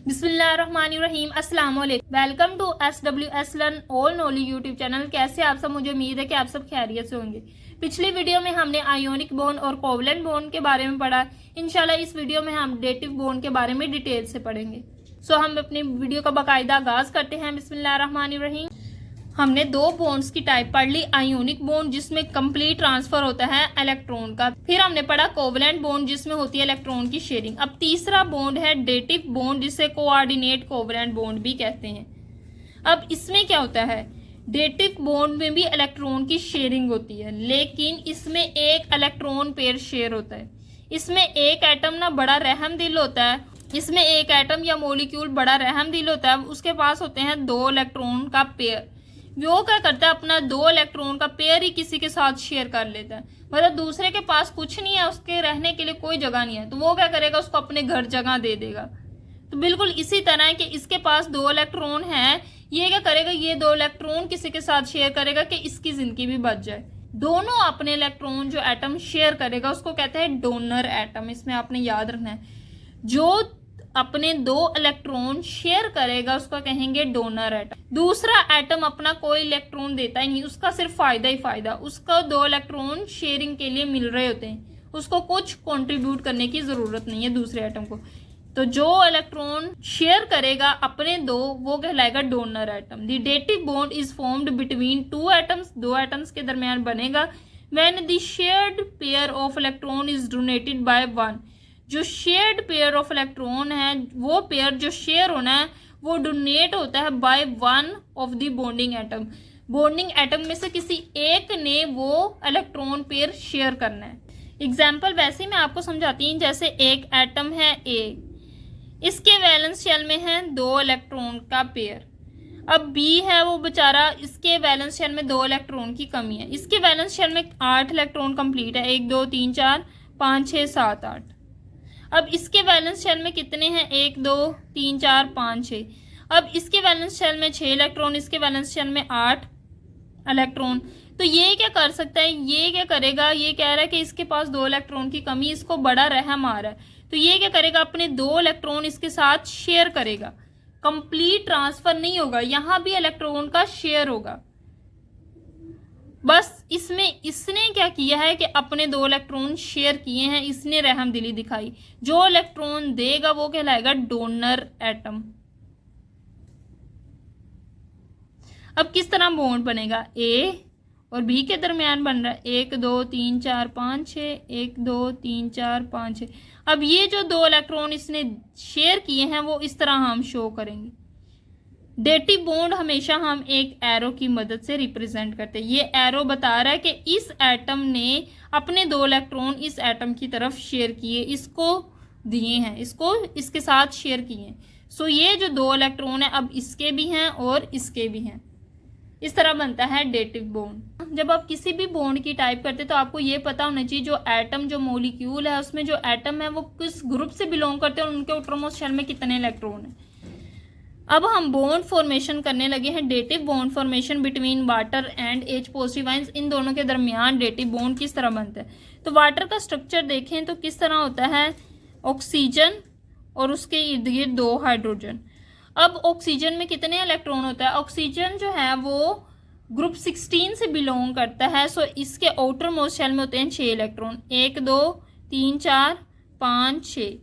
बिस्मिल्लाहिर्रहमानिर्रहीम अस्सलाम वालेकुम। Welcome to SWS learn all knowledge YouTube channel. कैसे आप सब? मुझे उम्मीद है कि आप सब खैरियत से होंगे। पिछली वीडियो में हमने आयोनिक बॉन्ड और कोवलेंट बॉन्ड के बारे में पढ़ा। इंशाल्लाह इस वीडियो में हम डेटिव बॉन्ड के बारे में डिटेल से पढ़ेंगे। हम अपनी वीडियो का बाकायदा आगाज करते हैं। बिस्मिल्लाहिर्रहमानिर्रहीम। हमने दो बॉन्ड्स की टाइप पढ़ ली। आयोनिक बॉन्ड जिसमें कंप्लीट ट्रांसफर होता है इलेक्ट्रॉन का। फिर हमने पढ़ा कोवलेंट बॉन्ड जिसमें होती है इलेक्ट्रॉन की शेयरिंग। अब तीसरा बॉन्ड है डेटिव बॉन्ड जिसे कोऑर्डिनेट कोवलेंट बॉन्ड भी कहते हैं। अब इसमें क्या होता है, डेटिव बॉन्ड में भी इलेक्ट्रॉन की शेयरिंग होती है, लेकिन इसमें एक इलेक्ट्रॉन पेयर शेयर होता है। इसमें एक एटम ना बड़ा रहमदिल होता है। इसमें एक एटम या मॉलिक्यूल बड़ा रहमदिल होता है। उसके पास होते हैं दो इलेक्ट्रॉन का पेयर। वो क्या करता है, अपना दो इलेक्ट्रॉन का पेयर ही किसी के साथ शेयर कर लेता है। मतलब दूसरे के पास कुछ नहीं है, उसके रहने के लिए कोई जगह नहीं है, तो वो क्या करेगा, उसको अपने घर जगह दे देगा। तो बिल्कुल इसी तरह है कि इसके पास दो इलेक्ट्रॉन है, ये क्या करेगा, ये दो इलेक्ट्रॉन किसी के साथ शेयर करेगा कि इसकी जिंदगी भी बच जाए। दोनों अपने इलेक्ट्रॉन जो एटम शेयर करेगा उसको कहते हैं डोनर एटम। इसमें आपने याद रखना है, जो अपने दो इलेक्ट्रॉन शेयर करेगा उसको कहेंगे डोनर एटम। दूसरा एटम अपना कोई इलेक्ट्रॉन देता ही नहीं, उसका सिर्फ फायदा ही फायदा। उसको दो इलेक्ट्रॉन शेयरिंग के लिए मिल रहे होते हैं, उसको कुछ कंट्रीब्यूट करने की जरूरत नहीं है दूसरे एटम को। तो जो इलेक्ट्रॉन शेयर करेगा अपने दो, वो कहलाएगा donor atom. The dative bond is formed between two atoms. दो एटम्स के दरमियान बनेगा when the shared pair of electron is donated by one. जो शेयर्ड पेयर ऑफ इलेक्ट्रॉन है, वो पेयर जो शेयर होना है वो डोनेट होता है by one of the bonding atom. Bonding atom में से किसी एक ने वो इलेक्ट्रॉन पेयर शेयर करना है। एग्जाम्पल वैसे ही मैं आपको समझाती हूँ। जैसे एक एटम है ए, इसके वैलेंस शेल में है दो इलेक्ट्रॉन का पेयर। अब बी है वो बेचारा, इसके वैलेंस शेल में दो इलेक्ट्रॉन की कमी है। इसके वैलेंस शेल में 8 इलेक्ट्रॉन कंप्लीट है, 1 2 3 4 5 6 7 8। अब इसके वैलेंस शेल में कितने हैं, 1 2 3 4 5 6। अब इसके वैलेंस शेल में 6 इलेक्ट्रॉन, इसके वैलेंस शेल में 8 इलेक्ट्रॉन। तो ये क्या कर सकता है, ये क्या करेगा, ये कह रहा है कि इसके पास दो इलेक्ट्रॉन की कमी, इसको बड़ा रहम आ रहा है, तो ये क्या करेगा, अपने दो इलेक्ट्रॉन इसके साथ शेयर करेगा। कंप्लीट ट्रांसफर नहीं होगा, यहां भी इलेक्ट्रॉन का शेयर होगा। बस इसमें इसने क्या किया है कि अपने दो इलेक्ट्रॉन शेयर किए हैं, इसने रहमदिली दिखाई। जो इलेक्ट्रॉन देगा वो कहलाएगा डोनर एटम। अब किस तरह बॉन्ड बनेगा, ए और बी के दरमियान बन रहा है 1 2 3 4 5 6, 1 2 3 4 5 6। अब ये जो दो इलेक्ट्रॉन इसने शेयर किए हैं वो इस तरह हम शो करेंगे। डेटिव बॉन्ड हमेशा हम एक एरो की मदद से रिप्रेजेंट करते हैं। ये एरो बता रहा है कि इस एटम ने अपने दो इलेक्ट्रॉन इस एटम की तरफ शेयर किए, इसको दिए हैं, इसको इसके साथ शेयर किए हैं। ये जो दो इलेक्ट्रॉन है अब इसके भी हैं और इसके भी हैं। इस तरह बनता है डेटिव बॉन्ड। जब आप किसी भी बॉन्ड की टाइप करते तो आपको ये पता होना चाहिए जो एटम, जो मॉलिक्यूल है उसमें जो एटम है वो किस ग्रुप से बिलोंग करते हैं और उनके आउटरमोस्ट शेल में कितने इलेक्ट्रॉन है। अब हम बॉन्ड फॉर्मेशन करने लगे हैं। Dative bond formation between water and H positive ions, इन दोनों के दरमियान डेटिव बॉन्ड किस तरह बनता है। तो वाटर का स्ट्रक्चर देखें तो किस तरह होता है, ऑक्सीजन और उसके इर्द गिर्द दो हाइड्रोजन। अब ऑक्सीजन में कितने इलेक्ट्रॉन होता है, ऑक्सीजन जो है वो ग्रुप 16 से बिलोंग करता है। इसके आउटर मोस्ट शेल में होते हैं 6 इलेक्ट्रॉन, 1 2 3 4 5 6।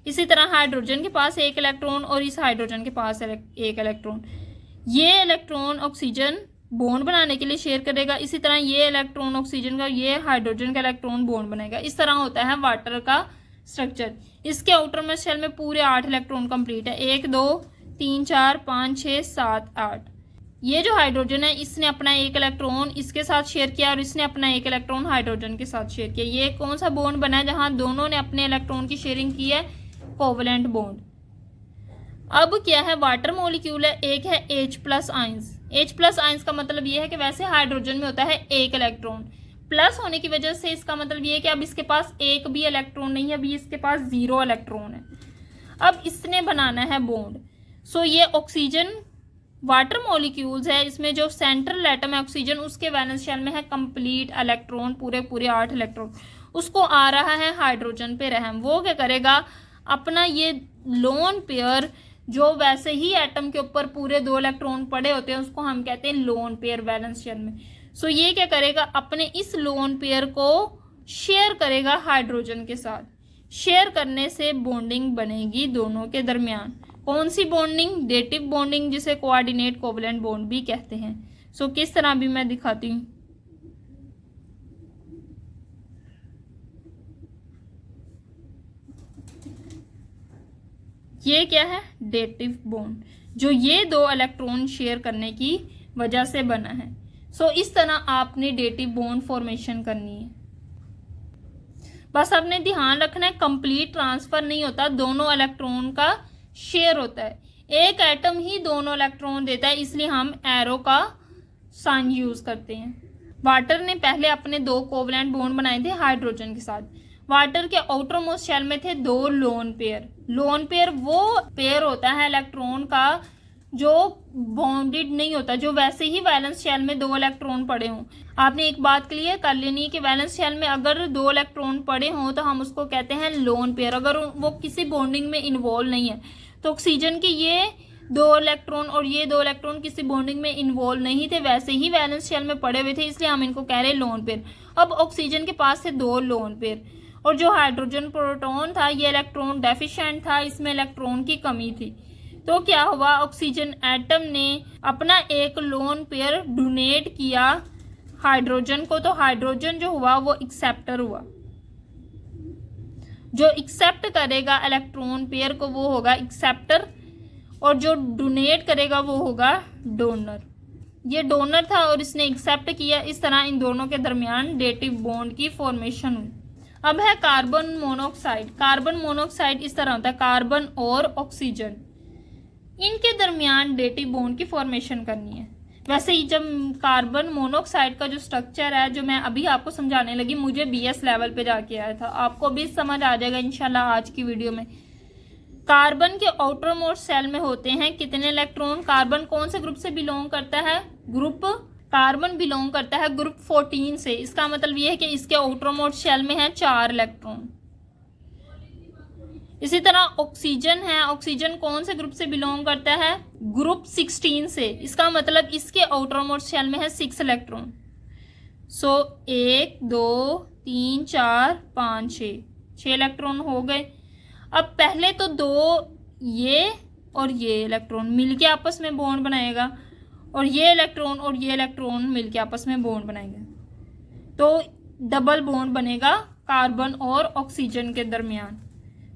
इसी तरह हाइड्रोजन के पास 1 इलेक्ट्रॉन और इस हाइड्रोजन के पास 1 इलेक्ट्रॉन। ये इलेक्ट्रॉन ऑक्सीजन बॉन्ड बनाने के लिए शेयर करेगा। इसी तरह ये इलेक्ट्रॉन ऑक्सीजन का, ये हाइड्रोजन का इलेक्ट्रॉन बॉन्ड बनाएगा। इस तरह होता है वाटर का स्ट्रक्चर। इसके आउटर मोस्ट शेल में पूरे 8 इलेक्ट्रॉन कंप्लीट है, 1 2 3 4 5 6 7 8। ये जो हाइड्रोजन है इसने अपना 1 इलेक्ट्रॉन इसके साथ शेयर किया और इसने अपना 1 इलेक्ट्रॉन हाइड्रोजन के साथ शेयर किया। ये कौन सा बॉन्ड बना है, जहां दोनों ने अपने इलेक्ट्रॉन की शेयरिंग की है, कोवलेंट बॉन्ड। अब क्या है, वाटर मॉलिक्यूल है, एक है H+ आयंस। H+ आयंस का मतलब ये है कि वैसे हाइड्रोजन में होता है 1 इलेक्ट्रॉन, प्लस होने की वजह से इसका मतलब ये है कि अब इसके पास एक भी इलेक्ट्रॉन नहीं है, अभी इसके पास 0 इलेक्ट्रॉन है। अब इसने बनाना है बॉन्ड। ये ऑक्सीजन वाटर मॉलिक्यूल्स है, इसमें जो सेंट्रल एटम है ऑक्सीजन, उसके वैलेंस शेल में है कंप्लीट इलेक्ट्रॉन, पूरे 8 इलेक्ट्रॉन। उसको आ रहा है हाइड्रोजन पे रहम। वो क्या करेगा, अपना ये लोन पेयर जो वैसे ही एटम के ऊपर पूरे 2 इलेक्ट्रॉन पड़े होते हैं उसको हम कहते हैं लोन पेयर वैलेंस शेल में। सो ये क्या करेगा, अपने इस लोन पेयर को शेयर करेगा हाइड्रोजन के साथ। शेयर करने से बॉन्डिंग बनेगी दोनों के दरमियान। कौन सी बॉन्डिंग? डेटिव बॉन्डिंग, जिसे कोऑर्डिनेट कोवलेंट बॉन्ड भी कहते हैं। सो किस तरह भी मैं दिखाती हूँ। ये क्या है? डेटिव बॉन्ड, जो ये 2 इलेक्ट्रॉन शेयर करने की वजह से बना है। सो इस तरह आपने डेटिव बॉन्ड फॉर्मेशन करनी है। बस आपने ध्यान रखना है कंप्लीट ट्रांसफर नहीं होता, दोनों इलेक्ट्रॉन का शेयर होता है। एक एटम ही दोनों इलेक्ट्रॉन देता है, इसलिए हम एरो का साइन यूज करते हैं। वाटर ने पहले अपने 2 कोवलेंट बॉन्ड बनाए थे हाइड्रोजन के साथ। वाटर के आउटर मोस्ट शेल में थे 2 लोन पेयर। लोन पेयर वो पेयर होता है इलेक्ट्रॉन का जो बॉन्डेड नहीं होता, जो वैसे ही वैलेंस शेल में 2 इलेक्ट्रॉन पड़े हों। आपने एक बात क्लियर कर लेनी है कि वैलेंस शेल में अगर 2 इलेक्ट्रॉन पड़े हों तो हम उसको कहते हैं लोन पेयर, अगर वो किसी बॉन्डिंग में इन्वॉल्व नहीं है। तो ऑक्सीजन के ये 2 इलेक्ट्रॉन और ये 2 इलेक्ट्रॉन किसी बॉन्डिंग में इन्वॉल्व नहीं थे, वैसे ही वैलेंस शेल में पड़े हुए थे, इसलिए हम इनको कह रहे हैं लोन पेयर। अब ऑक्सीजन के पास थे 2 लोन पेयर, और जो हाइड्रोजन प्रोटॉन था ये इलेक्ट्रॉन डेफिशिएंट था, इसमें इलेक्ट्रॉन की कमी थी। तो क्या हुआ, ऑक्सीजन एटम ने अपना एक लोन पेयर डोनेट किया हाइड्रोजन को। तो हाइड्रोजन जो हुआ वो एक्सेप्टर हुआ। जो एक्सेप्ट करेगा इलेक्ट्रॉन पेयर को वो होगा एक्सेप्टर, और जो डोनेट करेगा वो होगा डोनर। ये डोनर था और इसने एक्सेप्ट किया। इस तरह इन दोनों के दरमियान डेटिव बॉन्ड की फॉर्मेशन हुई। अब है कार्बन मोनोऑक्साइड। कार्बन मोनोऑक्साइड इस तरह होता है, कार्बन और ऑक्सीजन, इनके दरमियान डेटिव बॉन्ड की फॉर्मेशन करनी है। वैसे ही जब कार्बन मोनोऑक्साइड का जो स्ट्रक्चर है, जो मैं अभी आपको समझाने लगी, मुझे बीएस लेवल पे जाके आया था, आपको भी समझ आ जाएगा इंशाल्लाह आज की वीडियो में। कार्बन के आउटर मोस्ट शेल में होते हैं कितने इलेक्ट्रॉन? कार्बन कौन से ग्रुप से बिलोंग करता है? कार्बन बिलोंग करता है ग्रुप 14 से। इसका मतलब ये है कि इसके आउटर मोस्ट शेल में है 4 इलेक्ट्रॉन। इसी तरह ऑक्सीजन है, ऑक्सीजन कौन से ग्रुप से बिलोंग करता है? ग्रुप 16 से। इसका मतलब इसके आउटर मोस्ट शेल में है 6 इलेक्ट्रॉन। सो 1 2 3 4 5 6 इलेक्ट्रॉन हो गए। अब पहले तो 2 ये और ये इलेक्ट्रॉन मिलके आपस में बॉन्ड बनाएगा, और ये इलेक्ट्रॉन मिलके आपस में बॉन्ड बनाएंगे, तो डबल बॉन्ड बनेगा कार्बन और ऑक्सीजन के दरमियान।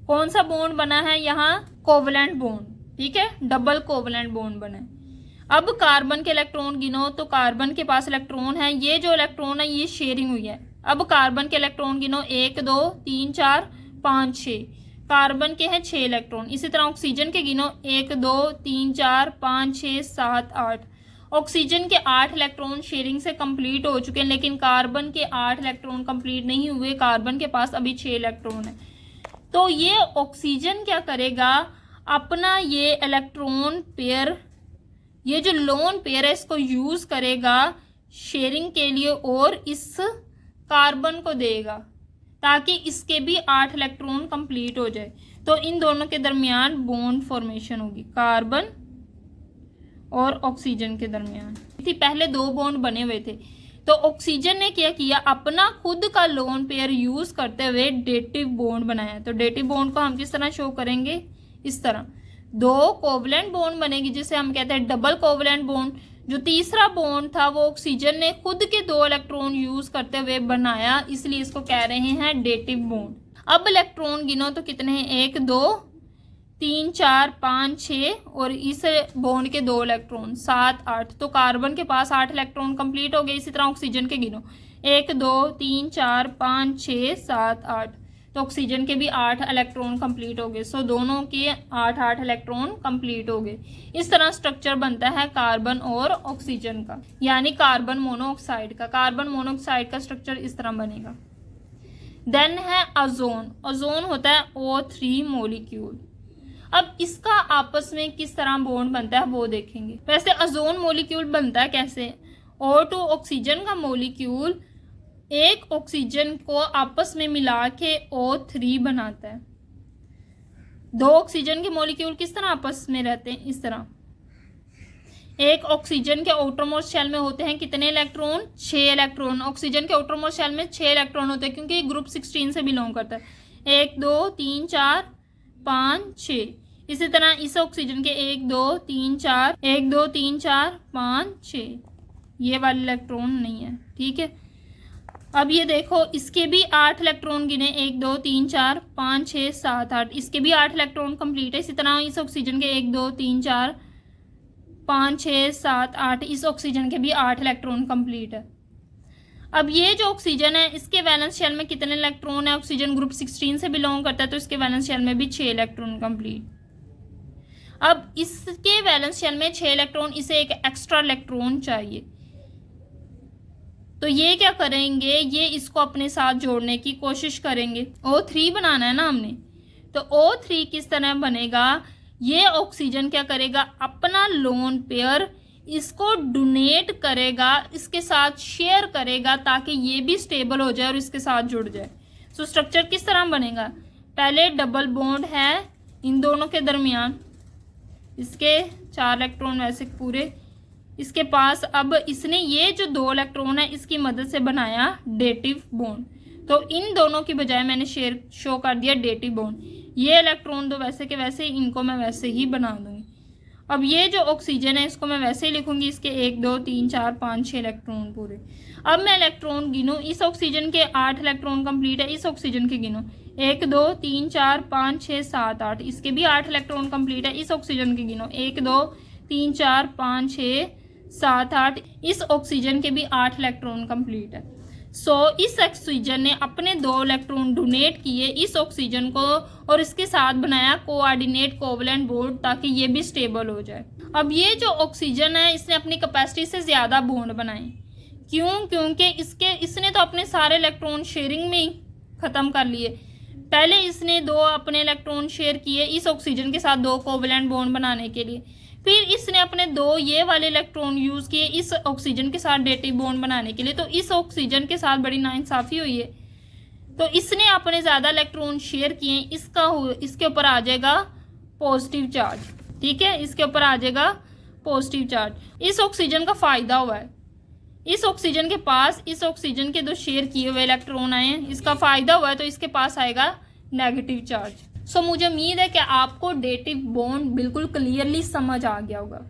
कौन सा बॉन्ड बना है यहाँ? कोवलेंट बॉन्ड, ठीक है, डबल कोवलेंट बॉन्ड बना है। अब कार्बन के इलेक्ट्रॉन गिनो, तो कार्बन के पास इलेक्ट्रॉन है, ये जो इलेक्ट्रॉन है ये शेयरिंग हुई है। अब कार्बन के इलेक्ट्रॉन गिनो, 1 2 3 4 5 6, कार्बन के हैं 6 इलेक्ट्रॉन। इसी तरह ऑक्सीजन के गिनो, 1 2 3 4 5 6 7 8। ऑक्सीजन के 8 इलेक्ट्रॉन शेयरिंग से कंप्लीट हो चुके हैं, लेकिन कार्बन के 8 इलेक्ट्रॉन कंप्लीट नहीं हुए, कार्बन के पास अभी 6 इलेक्ट्रॉन है। तो ये ऑक्सीजन क्या करेगा, अपना ये इलेक्ट्रॉन पेयर, ये जो लोन पेयर है, इसको यूज करेगा शेयरिंग के लिए और इस कार्बन को देगा, ताकि इसके भी 8 इलेक्ट्रॉन कंप्लीट हो जाए। तो इन दोनों के दरमियान बॉन्ड फॉर्मेशन होगी, कार्बन और ऑक्सीजन के दरमियान। पहले 2 बॉन्ड बने हुए थे, तो ऑक्सीजन ने क्या किया, अपना खुद का लोन पेयर यूज करते हुए डेटिव बॉन्ड बनाया। तो डेटिव बॉन्ड को हम किस तरह शो करेंगे? इस तरह 2 कोवलेंट बॉन्ड बनेगी, जिसे हम कहते हैं डबल कोवलेंट बॉन्ड। जो तीसरा बॉन्ड था वो ऑक्सीजन ने खुद के 2 इलेक्ट्रॉन यूज करते हुए बनाया, इसलिए इसको कह रहे हैं डेटिव बॉन्ड। अब इलेक्ट्रॉन गिनो तो कितने हैं? 1 2 3 4 5 6, और इस बॉन्ड के 2 इलेक्ट्रॉन 7 8। तो कार्बन के पास 8 इलेक्ट्रॉन कंप्लीट हो गए। इसी तरह ऑक्सीजन के गिनो, 1 2 3 4 5 6 7 8। तो ऑक्सीजन के भी 8 इलेक्ट्रॉन कंप्लीट हो गए। सो दोनों के 8 8 इलेक्ट्रॉन कंप्लीट हो गए। इस तरह स्ट्रक्चर बनता है कार्बन और ऑक्सीजन का, यानी कार्बन मोनोऑक्साइड का। कार्बन मोनोऑक्साइड का स्ट्रक्चर इस तरह बनेगा। देन है ओजोन। ओजोन होता है O3 मॉलिक्यूल। अब इसका आपस में किस तरह बॉन्ड बनता है वो देखेंगे। वैसे ओजोन मॉलिक्यूल बनता है कैसे? O2 ऑक्सीजन का मॉलिक्यूल एक ऑक्सीजन को आपस में मिला के O3 बनाता है। दो ऑक्सीजन के मॉलिक्यूल किस तरह आपस में रहते हैं, इस तरह। एक ऑक्सीजन के आउटरमोस्ट शेल में होते हैं कितने इलेक्ट्रॉन, 6 इलेक्ट्रॉन। ऑक्सीजन के आउटरमोस्ट शेल में 6 इलेक्ट्रॉन होते हैं क्योंकि ग्रुप 16 से बिलोंग करता है। 1 2 3 4 5 6। इसी तरह इस ऑक्सीजन के 1 2 3 4 1 2 3 4 5 6, ये वाले इलेक्ट्रॉन नहीं है, ठीक है। अब ये देखो इसके भी 8 इलेक्ट्रॉन गिने, 1 2 3 4 5 6 7 8, इसके भी 8 इलेक्ट्रॉन कंप्लीट है। इसी तरह इस ऑक्सीजन के 1 2 3 4 5 6 7 8, इस ऑक्सीजन के भी 8 इलेक्ट्रॉन कंप्लीट है। अब ये जो ऑक्सीजन है इसके वैलेंस शेल में कितने इलेक्ट्रॉन है, ऑक्सीजन ग्रुप 16 से बिलोंग करता है तो इसके वैलेंस शेल में भी 6 इलेक्ट्रॉन कंप्लीट। अब इसके वैलेंस शेल में 6 इलेक्ट्रॉन, इसे एक एक्स्ट्रा इलेक्ट्रॉन चाहिए, तो ये क्या करेंगे, ये इसको अपने साथ जोड़ने की कोशिश करेंगे। O3 बनाना है ना हमने, तो O3 किस तरह बनेगा, ये ऑक्सीजन क्या करेगा, अपना लोन पेयर इसको डोनेट करेगा, इसके साथ शेयर करेगा ताकि ये भी स्टेबल हो जाए और इसके साथ जुड़ जाए। सो स्ट्रक्चर किस तरह बनेगा, पहले डबल बॉन्ड है इन दोनों के दरमियान, इसके 4 इलेक्ट्रॉन वैसे पूरे, इसके पास अब इसने ये जो 2 इलेक्ट्रॉन है इसकी मदद से बनाया डेटिव बॉन्ड, तो इन दोनों की बजाय मैंने शो कर दिया डेटिव बॉन्ड। ये इलेक्ट्रॉन दो वैसे के वैसे, इनको मैं वैसे ही बना दूंगी। अब ये जो ऑक्सीजन है इसको मैं वैसे ही लिखूंगी, इसके 1 2 3 4 5 6 इलेक्ट्रॉन पूरे। अब मैं इलेक्ट्रॉन गिनूँ, इस ऑक्सीजन के 8 इलेक्ट्रॉन कंप्लीट है, इस ऑक्सीजन के गिनूँ 1 2 3 4 5 6 7 8, इसके भी 8 इलेक्ट्रॉन कंप्लीट है। इस ऑक्सीजन के गिनो 1 2 3 4 5 6 7 8, इस ऑक्सीजन के भी 8 इलेक्ट्रॉन कंप्लीट है। सो इस ऑक्सीजन ने अपने 2 इलेक्ट्रॉन डोनेट किए इस ऑक्सीजन को और इसके साथ बनाया कोऑर्डिनेट कोवलेंट बॉन्ड ताकि ये भी स्टेबल हो जाए। अब ये जो ऑक्सीजन है इसने अपनी कैपेसिटी से ज़्यादा बॉन्ड बनाए, क्यों, क्योंकि इसने तो अपने सारे इलेक्ट्रॉन शेयरिंग में ही ख़त्म कर लिए। पहले इसने 2 अपने इलेक्ट्रॉन शेयर किए इस ऑक्सीजन के साथ 2 कोवलेंट बॉन्ड बनाने के लिए, फिर इसने अपने 2 ये वाले इलेक्ट्रॉन यूज़ किए इस ऑक्सीजन के साथ डेटिव बॉन्ड बनाने के लिए। तो इस ऑक्सीजन के साथ बड़ी नाइंसाफ़ी हुई है, तो इसने अपने ज़्यादा इलेक्ट्रॉन शेयर किए, इसके ऊपर आ जाएगा पॉजिटिव चार्ज, ठीक है, इसके ऊपर आ जाएगा पॉजिटिव चार्ज। इस ऑक्सीजन का फ़ायदा हुआ है, इस ऑक्सीजन के पास इस ऑक्सीजन के 2 शेयर किए हुए इलेक्ट्रॉन आए हैं, इसका फ़ायदा हुआ है, तो इसके पास आएगा नेगेटिव चार्ज। सो मुझे उम्मीद है कि आपको डेटिव बॉन्ड बिल्कुल क्लियरली समझ आ गया होगा।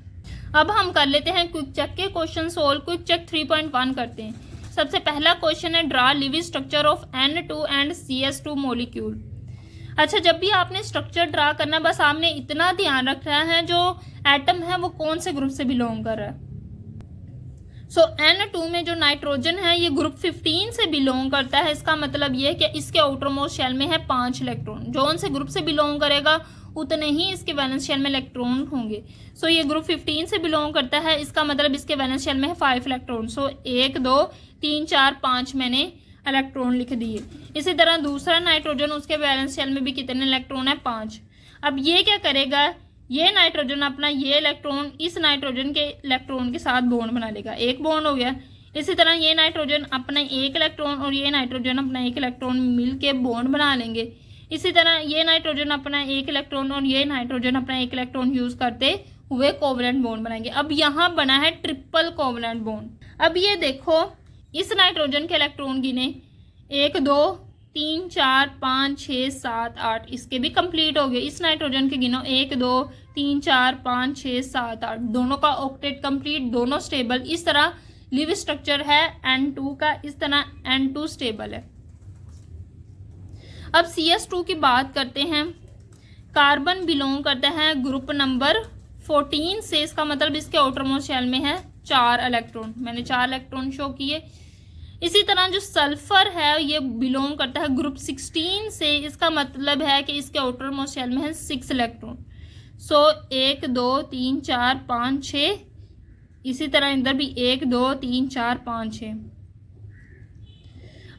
अब हम कर लेते हैं क्विक चेक के क्वेश्चन सोल्व। क्विक चेक 3.1 करते हैं। सबसे पहला क्वेश्चन है draw living structure of N2 and CS2 molecule. अच्छा, जब भी आपने स्ट्रक्चर ड्रा करना बस आपने इतना ध्यान रखना है जो एटम है वो कौन से ग्रुप से बिलोंग कर रहा है। सो N2 में जो नाइट्रोजन है ये ग्रुप 15 से बिलोंग करता है। इसका मतलब ये है कि इसके आउटरमोस्ट शेल में है 5 इलेक्ट्रॉन। जो से ग्रुप से बिलोंग करेगा उतने ही इसके वैलेंस शेल में इलेक्ट्रॉन होंगे। सो ये ग्रुप 15 से बिलोंग करता है, इसका मतलब इसके वैलेंस शेल में है 5 इलेक्ट्रॉन। सो 1 2 3 4 5 मैंने इलेक्ट्रॉन लिख दिए। इसी तरह दूसरा नाइट्रोजन, उसके वैलेंस शेल में भी कितने इलेक्ट्रॉन है, 5। अब ये क्या करेगा, ये नाइट्रोजन अपना ये इलेक्ट्रॉन इस नाइट्रोजन के इलेक्ट्रॉन के साथ बॉन्ड बना लेगा, एक बॉन्ड हो गया। इसी तरह ये नाइट्रोजन अपना एक इलेक्ट्रॉन और ये नाइट्रोजन अपना एक इलेक्ट्रॉन मिल के बॉन्ड बना लेंगे। इसी तरह ये नाइट्रोजन अपना एक इलेक्ट्रॉन और ये नाइट्रोजन अपना एक इलेक्ट्रॉन यूज़ करते हुए कोवलेंट बॉन्ड बनाएंगे। अब यहाँ बना है ट्रिपल कोवलेंट बॉन्ड। अब ये देखो इस नाइट्रोजन के इलेक्ट्रॉन गिने 1 2 3 4 5 6 7 8, इसके भी कंप्लीट हो गए। इस नाइट्रोजन के गिनो 1 2 3 4 5 6 7 8, दोनों का ऑक्टेट कंप्लीट, दोनों स्टेबल। इस तरह लिव स्ट्रक्चर है N2 का, इस तरह N2 स्टेबल है। अब CS2 की बात करते हैं। कार्बन बिलोंग करता है ग्रुप नंबर 14 से, इसका मतलब इसके आउटरमोस्ट शेल में है 4 इलेक्ट्रॉन। मैंने 4 इलेक्ट्रॉन शो किए। इसी तरह जो सल्फर है ये बिलोंग करता है ग्रुप 16 से, इसका मतलब है कि इसके आउटर मोस्ट शेल में है 6 इलेक्ट्रॉन। सो 1 2 3 4 5 6, इसी तरह इधर भी 1 2 3 4 5 6।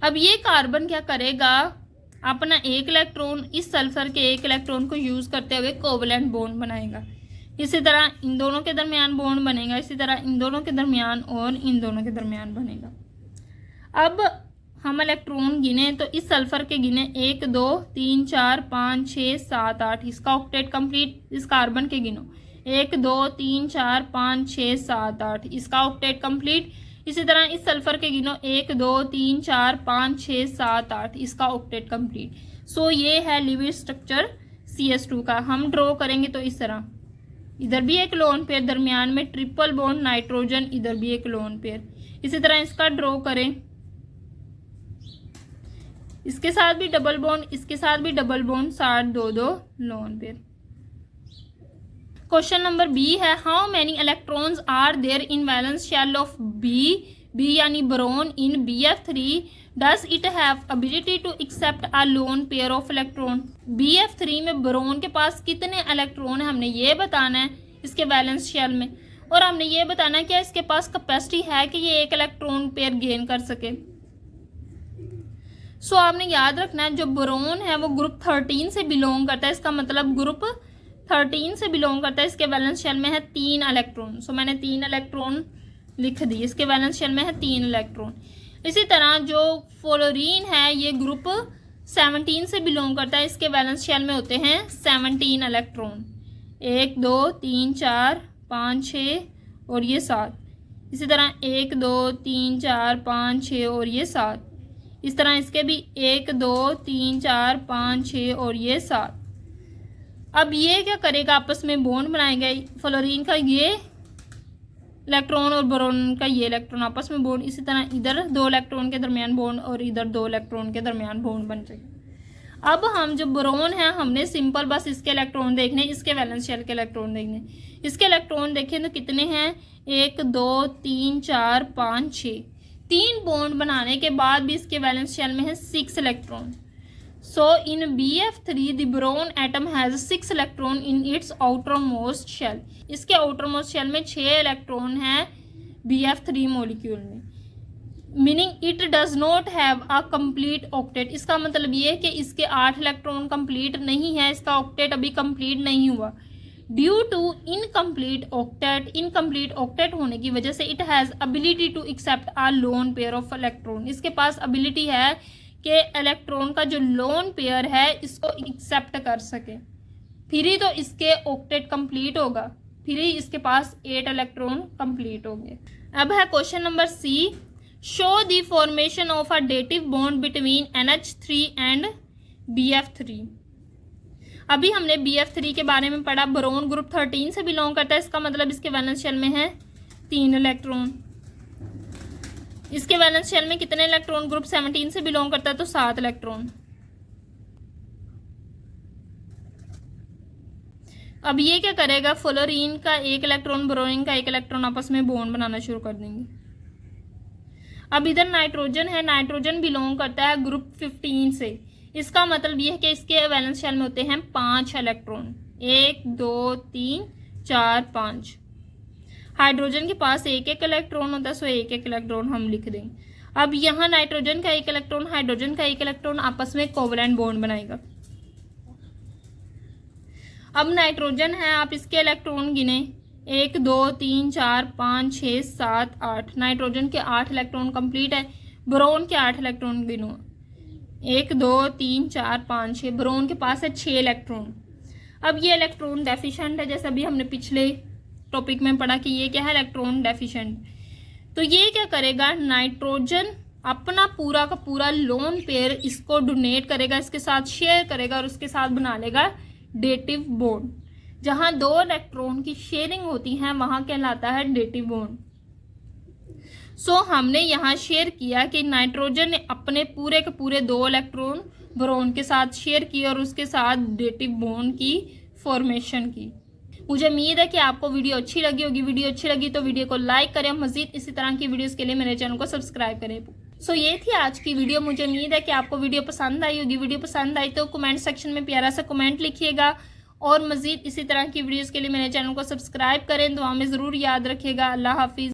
अब ये कार्बन क्या करेगा, अपना एक इलेक्ट्रॉन इस सल्फर के एक इलेक्ट्रॉन को यूज करते हुए कोवलेंट बॉन्ड बनाएगा। इसी तरह इन दोनों के दरमियान बॉन्ड बनेगा, इसी तरह इन दोनों के दरमियान और इन दोनों के दरमियान बनेगा। अब हम इलेक्ट्रॉन गिने तो इस सल्फर के गिने 1 2 3 4 5 6 7 8, इसका ऑक्टेट कंप्लीट। इस कार्बन के गिनो 1 2 3 4 5 6 7 8, इसका ऑक्टेट कंप्लीट। इसी तरह इस सल्फर के गिनो 1 2 3 4 5 6 7 8, इसका ऑक्टेट कंप्लीट। सो ये है लिविड स्ट्रक्चर CS2 का। हम ड्रॉ करेंगे तो इस तरह, इधर भी एक लोन पेयर, दरमियान में ट्रिपल बॉन्ड नाइट्रोजन, इधर भी एक लोन पेयर। इसी तरह इसका ड्रॉ करें, इसके साथ भी डबल बॉन्ड, इसके साथ भी डबल बॉन्ड, साथ 2 2 lone pair. Question number B है, how many electrons are there in valence shell of B यानी boron in BF3, does it have ability to accept a lone pair of electron. BF3 में boron के पास कितने electron है हमने ये बताना है इसके वैलेंस शेल में, और हमने ये बताना है कि इसके पास कैपेसिटी है कि ये एक इलेक्ट्रॉन पेयर गेन कर सके। सो आपने याद रखना है, जो बोरोन है वो ग्रुप 13 से बिलोंग करता है, इसका मतलब ग्रुप 13 से बिलोंग करता है। इसके वैलेंस शेल में है 3 इलेक्ट्रॉन। सो मैंने 3 इलेक्ट्रॉन लिख दी, इसके वैलेंस शेल में है 3 इलेक्ट्रॉन। इसी तरह जो फ्लोरीन है ये ग्रुप 17 से बिलोंग करता है, इसके वैलेंस शेल में होते हैं 17 इलेक्ट्रॉन, 1 2 3 4 5 6 और ये 7। इसी तरह 1 2 3 4 5 6 और ये 7। इस तरह इसके भी 1 2 3 4 5 6 और ये 7। अब ये क्या करेगा, आपस में बॉन्ड बनाएगा, फ्लोरीन का ये इलेक्ट्रॉन और बोरोन का ये इलेक्ट्रॉन आपस में बॉन्ड। इसी तरह इधर 2 इलेक्ट्रॉन के दरमियान बॉन्ड और इधर 2 इलेक्ट्रॉन के दरमियान बॉन्ड बन जाएगा। अब हम जो बोरोन है हमने सिंपल बस इसके इलेक्ट्रॉन देखने, इसके वैलेंस शेल के इलेक्ट्रॉन देखने। इसके इलेक्ट्रॉन देखें तो कितने हैं, 1 2 3 4 5 6, 3 बॉन्ड बनाने के बाद भी इसके वैलेंस शेल में है 6 electron. So in BF3 the boron atom has 6 electron in its outer most shell. इसके आउटर मोस्ट शेल में 6 इलेक्ट्रॉन है BF3 मॉलिक्यूल में, meaning it does not have a complete octet. इसका मतलब ये है कि इसके 8 इलेक्ट्रॉन कंप्लीट नहीं है, इसका ऑक्टेट अभी कंप्लीट नहीं हुआ। ड्यू टू इनकम्प्लीट ऑक्टेट होने की वजह से it has ability to accept a lone pair of electron. इसके पास एबिलिटी है कि इलेक्ट्रॉन का जो लोन पेयर है इसको एक्सेप्ट कर सके, फिर ही तो इसके ऑक्टेट कंप्लीट होगा, फिर ही इसके पास 8 इलेक्ट्रॉन कंप्लीट होंगे। अब है question number C, show the formation of a dative bond between NH3 and BF3। अभी हमने BF3 के बारे में पढ़ा, बोरोन ग्रुप 13 से बिलोंग करता है, इसका मतलब इसके वैलेंस शेल में है 3 इलेक्ट्रॉन। इसके वैलेंस शेल में कितने इलेक्ट्रॉन, ग्रुप 17 से बिलोंग करता है तो 7 इलेक्ट्रॉन। अब ये क्या करेगा, फ्लोरीन का 1 इलेक्ट्रॉन, बोरोन का 1 इलेक्ट्रॉन आपस में बॉन्ड बनाना शुरू कर देंगे। अब इधर नाइट्रोजन है, नाइट्रोजन बिलोंग करता है ग्रुप 15 से, इसका मतलब ये है कि इसके वैलेंस शेल में होते हैं 5 इलेक्ट्रॉन, 1 2 3 4 5। हाइड्रोजन के पास 1 1 इलेक्ट्रॉन होता है, सो 1 1 इलेक्ट्रॉन हम लिख देंगे। अब यहाँ नाइट्रोजन का 1 इलेक्ट्रॉन, हाइड्रोजन का 1 इलेक्ट्रॉन आपस में कोवलेंट बॉन्ड बनाएगा। अब नाइट्रोजन है, आप इसके इलेक्ट्रॉन गिने, 1 2 3 4 5 6 7 8। नाइट्रोजन के 8 इलेक्ट्रॉन कंप्लीट है, बोरोन के 8 इलेक्ट्रॉन गिनो, 1 2 3 4 5 6। बोरोन के पास है 6 इलेक्ट्रॉन। अब ये इलेक्ट्रॉन डेफिशिएंट है, जैसे अभी हमने पिछले टॉपिक में पढ़ा कि ये क्या है, इलेक्ट्रॉन डेफिशिएंट। तो ये क्या करेगा, नाइट्रोजन अपना पूरा का पूरा लोन पेयर इसको डोनेट करेगा, इसके साथ शेयर करेगा और उसके साथ बना लेगा डेटिव बॉन्ड। जहां 2 इलेक्ट्रॉन की शेयरिंग होती है वहां कहलाता है डेटिव बॉन्ड। सो हमने यहाँ शेयर किया कि नाइट्रोजन ने अपने पूरे के पूरे 2 इलेक्ट्रॉन बोरोन के साथ शेयर किए और उसके साथ डेटिव बॉन्ड की फॉर्मेशन की। मुझे उम्मीद है कि आपको वीडियो अच्छी लगी होगी। वीडियो अच्छी लगी तो वीडियो को लाइक करें, मजीद इसी तरह की वीडियोस के लिए मेरे चैनल को सब्सक्राइब करें। सो ये थी आज की वीडियो। मुझे उम्मीद है कि आपको वीडियो पसंद आई होगी। वीडियो पसंद आई तो कमेंट सेक्शन में प्यारा सा कमेंट लिखिएगा और मजीद इसी तरह की वीडियोस के लिए मेरे चैनल को सब्सक्राइब करें। दुआ में ज़रूर याद रखिएगा। अल्लाह हाफिज़।